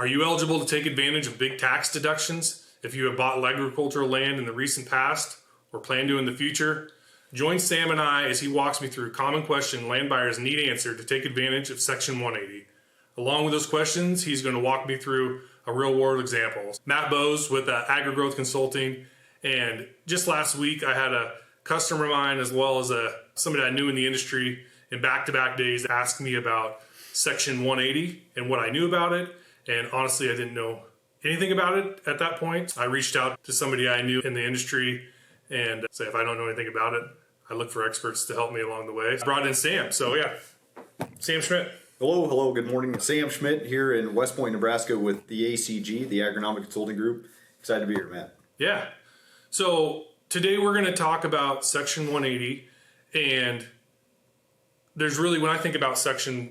Are you eligible to take advantage of big tax deductions if you have bought agricultural land in the recent past or plan to in the future? Join Sam and I as he walks me through a common question land buyers need answered to take advantage of Section 180. Along with those questions, he's going to walk me through a real world example. Matt Bose with Agrigrowth Consulting, and just last week I had a customer of mine as well as somebody I knew in the industry in back-to-back days ask me about Section 180 and what I knew about it. And honestly, I didn't know anything about it at that point. I reached out to somebody I knew in the industry and say, if I don't know anything about it, I look for experts to help me along the way. I brought in Sam. So yeah, Sam Schmidt. Hello, good morning. Sam Schmidt here in West Point, Nebraska with the ACG, the Agronomic Consulting Group. Excited to be here, Matt. Yeah. So today we're going to talk about Section 180, and there's really, when I think about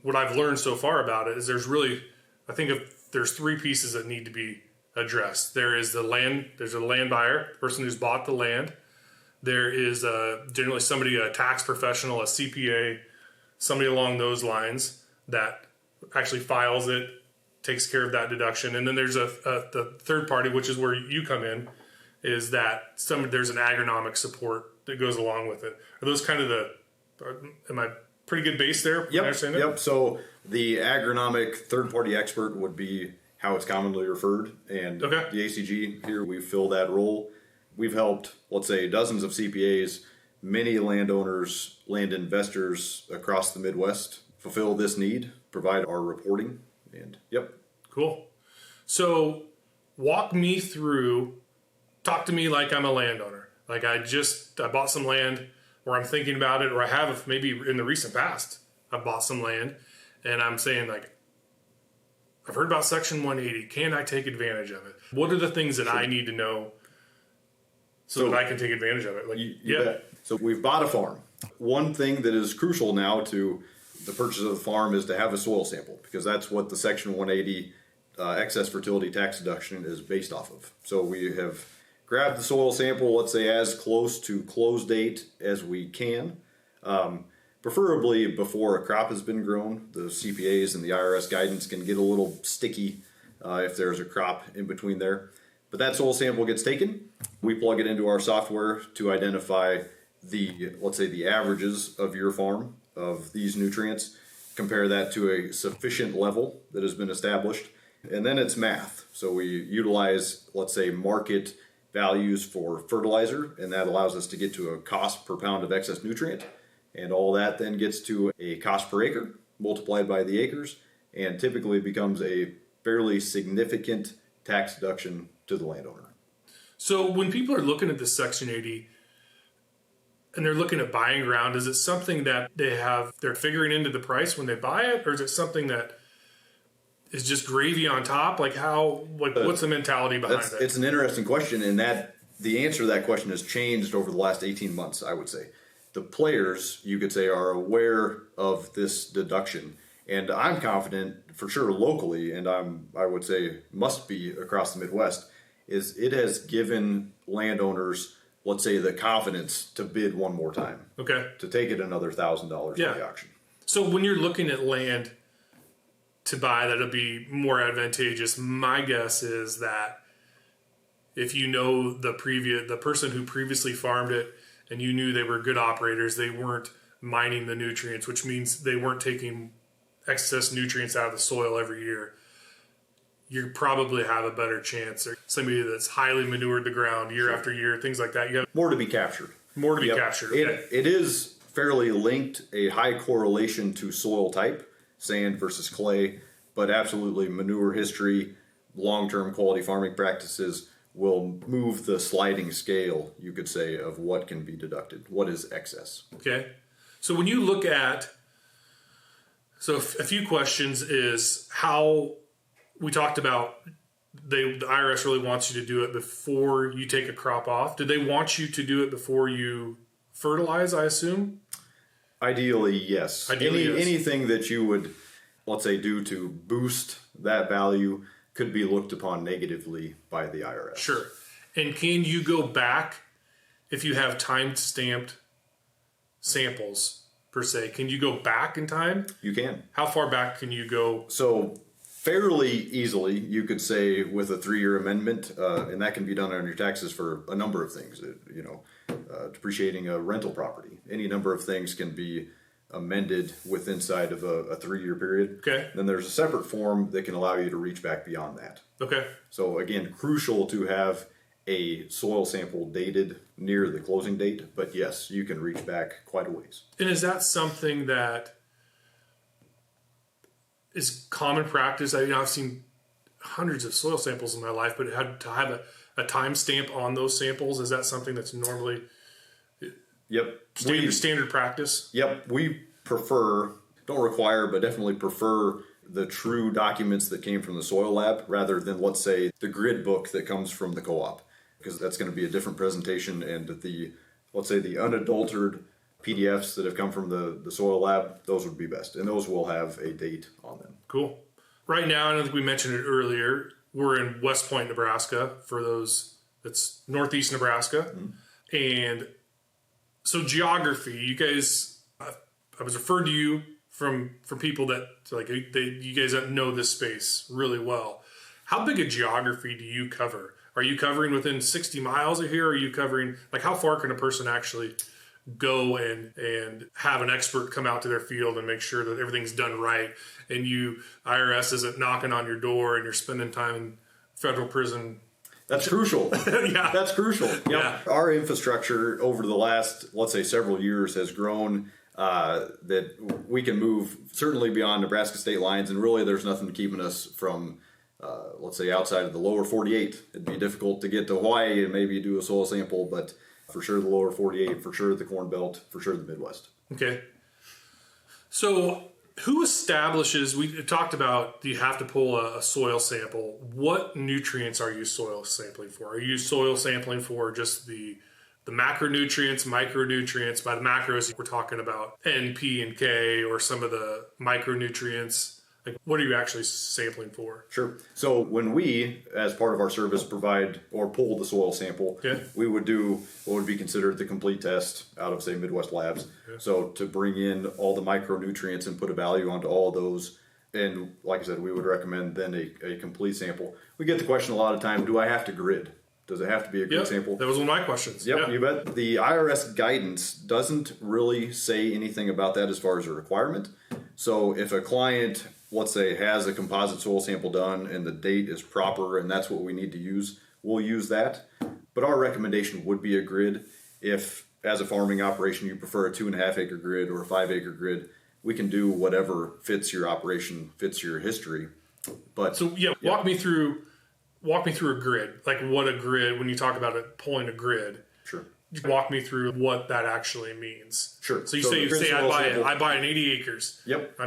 what I've learned so far about it is there's three pieces that need to be addressed. There's a land buyer, the person who's bought the land. There is generally somebody, a tax professional, a CPA, somebody along those lines that actually files it, takes care of that deduction. And then there's the third party, which is where you come in, is that there's an agronomic support that goes along with it. Are those kind of am I pretty good base there? Yep. So the agronomic third-party expert would be how it's commonly referred. And The ACG here, we fill that role. We've helped, let's say, dozens of CPAs, many landowners, land investors across the Midwest fulfill this need, provide our reporting. And Cool. So talk to me like I'm a landowner. Like I bought some land, or I'm thinking about it, or I have maybe in the recent past, I bought some land and I'm saying like, I've heard about Section 180. Can I take advantage of it? What are the things that I need to know so that I can take advantage of it? You bet. So we've bought a farm. One thing that is crucial now to the purchase of the farm is to have a soil sample, because that's what the Section 180 excess fertility tax deduction is based off of. So we have grabbed the soil sample, let's say as close to close date as we can, preferably before a crop has been grown. The CPAs and the IRS guidance can get a little sticky if there's a crop in between there. But that soil sample gets taken. We plug it into our software to identify let's say the averages of your farm of these nutrients, compare that to a sufficient level that has been established. And then it's math. So we utilize, let's say, market values for fertilizer, and that allows us to get to a cost per pound of excess nutrient. And all that then gets to a cost per acre multiplied by the acres, and typically becomes a fairly significant tax deduction to the landowner. So when people are looking at this Section 80 and they're looking at buying ground, is it something that they're figuring into the price when they buy it, or is it something that is just gravy on top? What's the mentality behind it? It's an interesting question, and that the answer to that question has changed over the last 18 months, I would say. The players, you could say, are aware of this deduction, and I'm confident for sure locally, and I would say must be across the Midwest, is it has given landowners, let's say, the confidence to bid one more time. Okay. To take it another $1,000 from the auction. So when you're looking at land to buy that'll be more advantageous, my guess is that if you know the person who previously farmed it and you knew they were good operators, they weren't mining the nutrients, which means they weren't taking excess nutrients out of the soil every year, you probably have a better chance. Or somebody that's highly manured the ground year after year, things like that. You have more to be captured. Captured. Okay. It is fairly linked, a high correlation to soil type, sand versus clay, but absolutely manure history, long-term quality farming practices will move the sliding scale, you could say, of what can be deducted, what is excess. Okay. So when you look at, a few questions is how we talked about the IRS really wants you to do it before you take a crop off. Do they want you to do it before you fertilize, I assume? Ideally, yes. Anything that you would, let's say, do to boost that value could be looked upon negatively by the IRS. Sure. And can you go back if you have time-stamped samples, per se? Can you go back in time? You can. How far back can you go? So fairly easily, you could say, with a 3-year amendment, and that can be done on your taxes for a number of things. Depreciating a rental property, any number of things can be amended with inside of a 3-year period. Okay. Then there's a separate form that can allow you to reach back beyond that. Okay. So again, crucial to have a soil sample dated near the closing date, but yes, you can reach back quite a ways. And is that something that is common practice? I've seen hundreds of soil samples in my life, but to have a timestamp on those samples, is that something that's normally standard practice? Yep. We prefer, don't require, but definitely prefer the true documents that came from the soil lab rather than, let's say, the grid book that comes from the co-op, because that's going to be a different presentation, and let's say the unadulterated PDFs that have come from the soil lab, those would be best, and those will have a date on them. Cool. Right now, I don't think we mentioned it earlier, we're in West Point, Nebraska, for those, that's northeast Nebraska. Mm-hmm. And so geography, you guys, I was referred to you from people that you guys know this space really well. How big a geography do you cover? Are you covering within 60 miles of here? Or are you covering, how far can a person actually go and have an expert come out to their field and make sure that everything's done right, and IRS isn't knocking on your door and you're spending time in federal prison? That's crucial. Yeah. That's crucial. Yep. Yeah. Our infrastructure over the last, let's say, several years has grown that we can move certainly beyond Nebraska state lines, and really there's nothing keeping us from, let's say, outside of the lower 48. It'd be difficult to get to Hawaii and maybe do a soil sample, but for sure the lower 48, for sure the Corn Belt, for sure the Midwest. Okay. So who establishes, we talked about, you have to pull a soil sample. What nutrients are you soil sampling for? Are you soil sampling for just the macronutrients, micronutrients? By the macros, we're talking about N, P, and K, or some of the micronutrients. What are you actually sampling for? Sure. So when we, as part of our service, provide or pull the soil sample, we would do what would be considered the complete test out of, say, Midwest Labs. Okay. So to bring in all the micronutrients and put a value onto all of those. And like I said, we would recommend then a complete sample. We get the question a lot of time, do I have to grid? Does it have to be a grid sample? That was one of my questions. Yep, you bet. The IRS guidance doesn't really say anything about that as far as a requirement. So if a client, let's say, has a composite soil sample done and the date is proper and that's what we need to use, we'll use that. But our recommendation would be a grid. If, as a farming operation, you prefer a 2.5 acre grid or a 5 acre grid, we can do whatever fits your operation, fits your history. But so walk me through a grid. What a grid, when you talk about it, pulling a grid. Sure. Walk me through what that actually means. Sure. So you say I buy an 80 acres. Yep.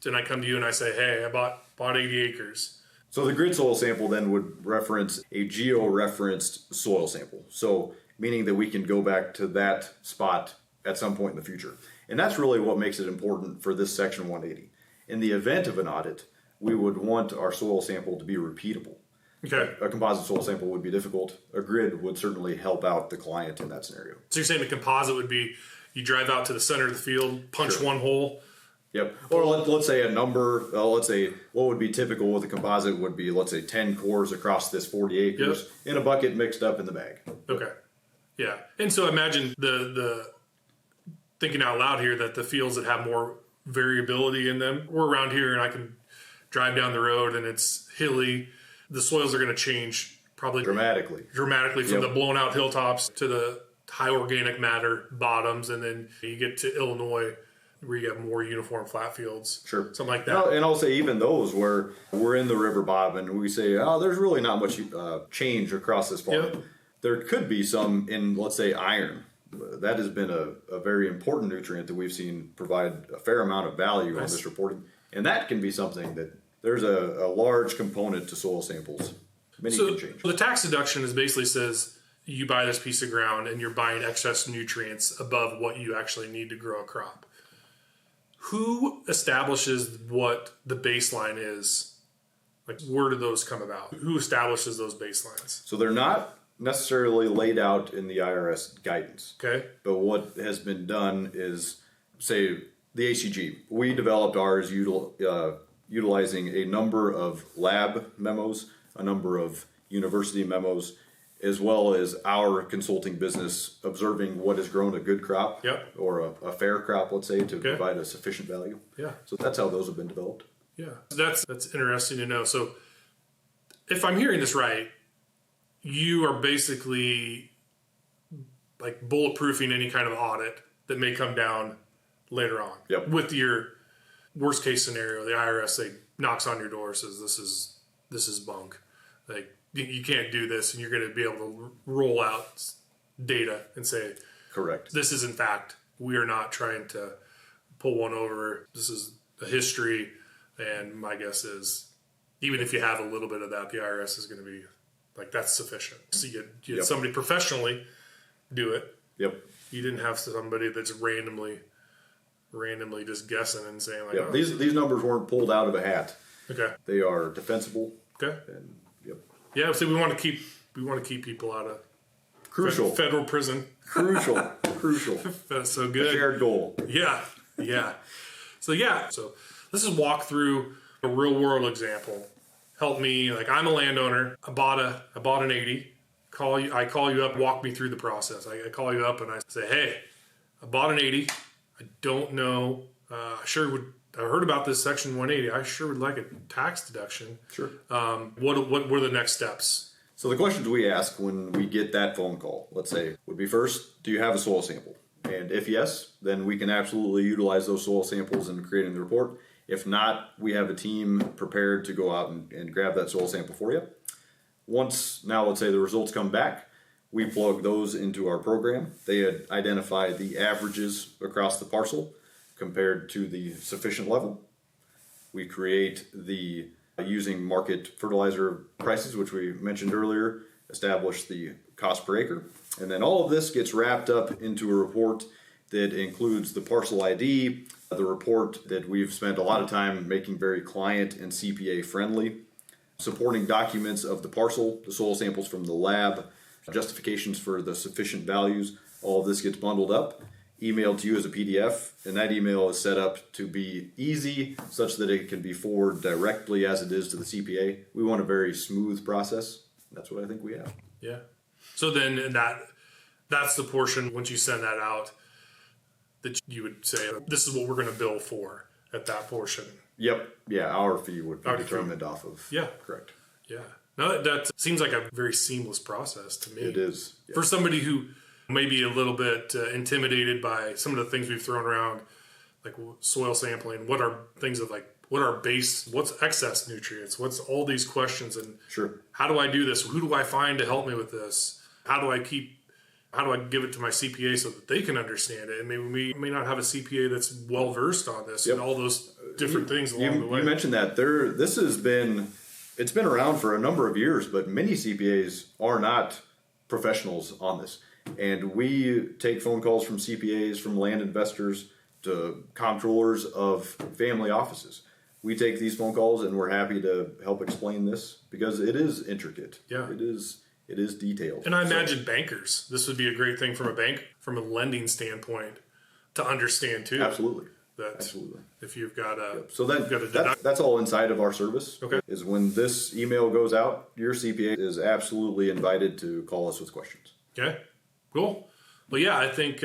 And I come to you and I say, hey, I bought 80 acres. So the grid soil sample then would reference a geo-referenced soil sample. So meaning that we can go back to that spot at some point in the future. And that's really what makes it important for this Section 180. In the event of an audit, we would want our soil sample to be repeatable. Okay. A composite soil sample would be difficult. A grid would certainly help out the client in that scenario. So you're saying the composite would be you drive out to the center of the field, punch one hole. Yep. Or let's say a number, let's say what would be typical with a composite would be, let's say, 10 cores across this 40 acres in a bucket mixed up in the bag. Okay. Yeah. And so imagine the thinking out loud here that the fields that have more variability in them, we're around here and I can drive down the road and it's hilly. The soils are going to change probably dramatically from the blown out hilltops to the high organic matter bottoms. And then you get to Illinois where you have more uniform flat fields. Sure. Something like that. And I'll say even those where we're in the river bottom and we say, there's really not much change across this farm. Yep. There could be some in, let's say, iron. That has been a very important nutrient that we've seen provide a fair amount of value on this reporting. And that can be something that there's a large component to soil samples. Many can change. The tax deduction basically says you buy this piece of ground and you're buying excess nutrients above what you actually need to grow a crop. Who establishes what the baseline is? Where do those come about? Who establishes those baselines? So they're not necessarily laid out in the IRS guidance. Okay. But what has been done is, say, the ACG. We developed ours utilizing a number of lab memos, a number of university memos, as well as our consulting business observing what has grown a good crop or a fair crop, let's say, to provide a sufficient value. Yeah. So that's how those have been developed. Yeah. That's interesting to know. So if I'm hearing this right, you are basically like bulletproofing any kind of audit that may come down later on. Yep. With your worst case scenario, the IRS knocks on your door, says this is bunk. Like, you can't do this, and you're going to be able to roll out data and say, correct. This is in fact, we are not trying to pull one over. This is the history, and my guess is, even if you have a little bit of that, the IRS is going to be like, that's sufficient. So you had somebody professionally do it. Yep. You didn't have somebody that's randomly just guessing and saying like, oh, these numbers weren't pulled out of a hat. Okay. They are defensible. Okay. And yeah, so we want to keep people out of federal prison. Crucial. That's so good. A shared goal. Yeah. So let's just walk through a real world example. Help me. Like, I'm a landowner. I bought an 80. I call you up. Walk me through the process. I call you up and I say, hey, I bought an 80. I don't know. I heard about this Section 180. I sure would like a tax deduction. Sure. What were the next steps? So the questions we ask when we get that phone call, let's say, would be first, do you have a soil sample? And if yes, then we can absolutely utilize those soil samples in creating the report. If not, we have a team prepared to go out and grab that soil sample for you. Now let's say the results come back, we plug those into our program. They identify the averages across the parcel compared to the sufficient level. We create using market fertilizer prices, which we mentioned earlier, establish the cost per acre. And then all of this gets wrapped up into a report that includes the parcel ID, the report that we've spent a lot of time making very client and CPA friendly, supporting documents of the parcel, the soil samples from the lab, justifications for the sufficient values. All of this gets bundled up, emailed to you as a PDF, and that email is set up to be easy such that it can be forwarded directly as it is to the CPA. We want a very smooth process. That's what I think we have. Yeah. So then that's the portion, once you send that out, that you would say, this is what we're going to bill for at that portion. Yep. Yeah, our fee would be determined off of. Yeah. Correct. Yeah. No, that seems like a very seamless process to me. It is. Yeah. For somebody who may be a little bit intimidated by some of the things we've thrown around, like soil sampling, what are things of like, what's excess nutrients? What's all these questions? And sure, how do I do this? Who do I find to help me with this? How do I give it to my CPA so that they can understand it? And maybe we may not have a CPA that's well versed on this and all those different things along the way. You mentioned that it's been around for a number of years, but many CPAs are not professionals on this. And we take phone calls from CPAs, from land investors to comptrollers of family offices. We take these phone calls and we're happy to help explain this because it is intricate. Yeah. It is detailed. And I imagine bankers, this would be a great thing from a lending standpoint to understand too. Absolutely. Absolutely. If you've got so that's all inside of our service. Okay. Is when this email goes out, your CPA is absolutely invited to call us with questions. Okay. Cool. Well, yeah, I think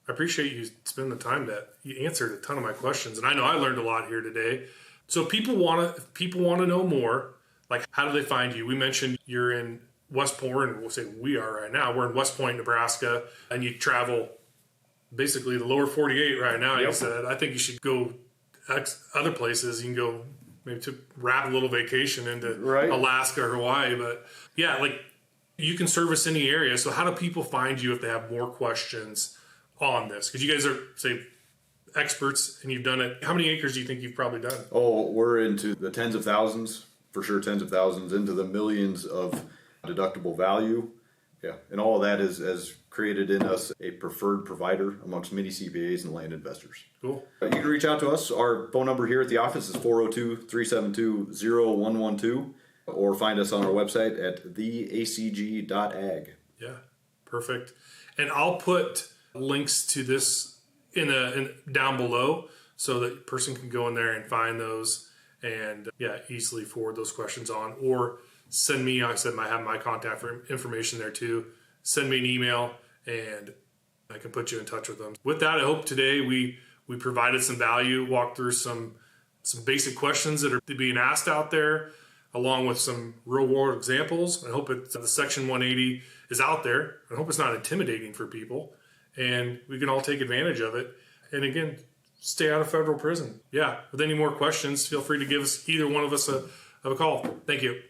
I appreciate you spending the time you answered a ton of my questions, and I know I learned a lot here today. So people want to know more. Like, how do they find you? We mentioned you're in West Point, and we'll say we are right now. We're in West Point, Nebraska, and you travel basically the lower 48 right now. Yep. You said, I think you should go other places. You can go maybe to wrap a little vacation into Alaska or Hawaii. But yeah, like you can service any area. So how do people find you if they have more questions on this? Because you guys are, say, experts and you've done it. How many acres do you think you've probably done? Oh, we're into the tens of thousands, for sure, tens of thousands, into the millions of deductible value. Yeah, and all of that has created in us a preferred provider amongst many CPAs and land investors. Cool. You can reach out to us. Our phone number here at the office is 402-372-0112, or find us on our website at theacg.ag. Yeah, perfect. And I'll put links to this in down below so that a person can go in there and find those. and easily forward those questions on, or send me, like I said, I have my contact information there too. Send me an email and I can put you in touch with them. With that, I hope today we provided some value, walked through some basic questions that are being asked out there, along with some real world examples. I hope the Section 180 is out there. I hope it's not intimidating for people, and we can all take advantage of it. And again, stay out of federal prison. With any more questions, feel free to give us, either one of us, a call. Thank you.